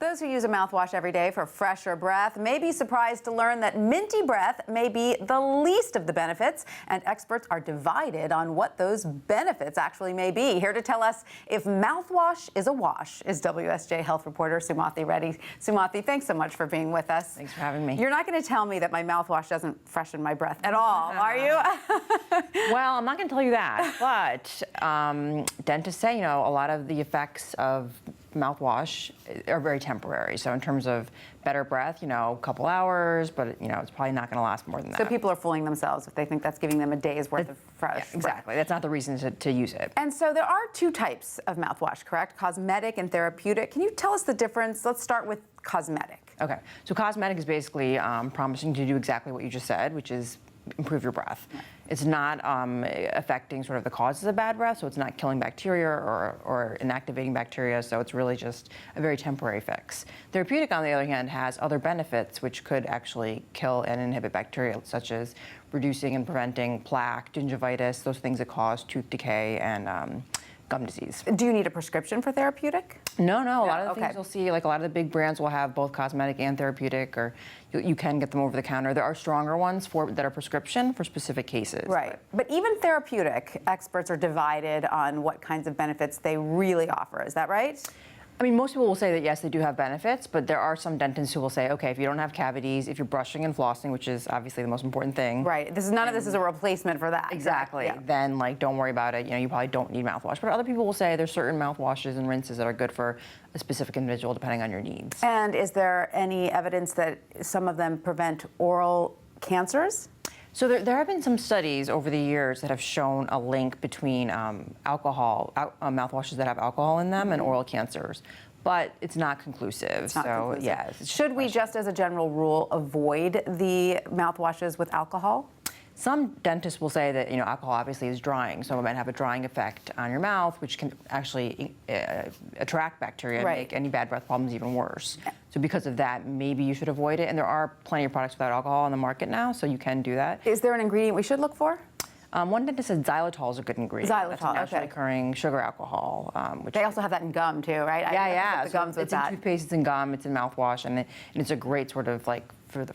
Those who use a mouthwash every day for fresher breath may be surprised to learn that minty breath may be the least of the benefits, and experts are divided on what those benefits actually may be. Here to tell us if mouthwash is a wash is WSJ health reporter Sumathi Reddy. Sumathi, thanks so much for being with us. Thanks for having me. You're not going to tell me that my mouthwash doesn't freshen my breath at all, are you? Well, I'm not going to tell you that, but dentists say, a lot of the effects of mouthwash are very temporary. So in terms of better breath, a couple hours, but it's probably not going to last more than that. So people are fooling themselves if they think that's giving them a day's worth of fresh. Yeah, exactly. That's not the reason to use it. And so there are two types of mouthwash, correct? Cosmetic and therapeutic. Can you tell us the difference? Let's start with cosmetic. Okay. So cosmetic is basically promising to do exactly what you just said, which is improve your breath. Yeah. It's not affecting sort of the causes of bad breath, so it's not killing bacteria or inactivating bacteria, so it's really just a very temporary fix. Therapeutic, on the other hand, has other benefits which could actually kill and inhibit bacteria, such as reducing and preventing plaque, gingivitis, those things that cause tooth decay and gum disease. Do you need a prescription for therapeutic? No. A lot of the things you'll see, like a lot of the big brands will have both cosmetic and therapeutic, or you can get them over the counter. There are stronger ones that are prescription for specific cases. Right. But even therapeutic, experts are divided on what kinds of benefits they really offer. Is that right? I mean, most people will say that, yes, they do have benefits, but there are some dentists who will say, okay, if you don't have cavities, if you're brushing and flossing, which is obviously the most important thing. Right. None of this is a replacement for that. Exactly. Yeah. Then, don't worry about it. You probably don't need mouthwash. But other people will say there's certain mouthwashes and rinses that are good for a specific individual, depending on your needs. And is there any evidence that some of them prevent oral cancers? So there have been some studies over the years that have shown a link between mouthwashes that have alcohol in them and oral cancers, but it's not conclusive. It's not conclusive. Should we, just as a general rule, avoid the mouthwashes with alcohol? Some dentists will say that alcohol obviously is drying, so it might have a drying effect on your mouth, which can actually attract bacteria and make any bad breath problems even worse. So because of that, maybe you should avoid it. And there are plenty of products without alcohol on the market now, so you can do that. Is there an ingredient we should look for? One dentist said xylitol is a good ingredient. Xylitol, that's a naturally occurring sugar alcohol. Which they also have that in gum too, right? Yeah. The gums it's in toothpaste, it's in gum, it's in mouthwash, and it's a great sort of for the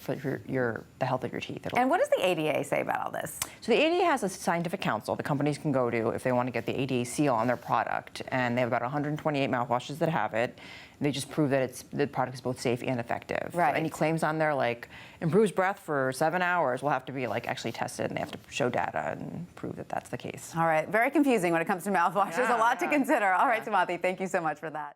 health of your teeth. And what does the ADA say about all this? So the ADA has a scientific council that companies can go to if they want to get the ADA seal on their product, and they have about 128 mouthwashes that have it. They just prove that the product is both safe and effective. Right. So any claims on there like improves breath for 7 hours will have to be actually tested, and they have to show data and prove that that's the case. All right. Very confusing when it comes to mouthwash. There's a lot to consider. All right, Sumathi, thank you so much for that.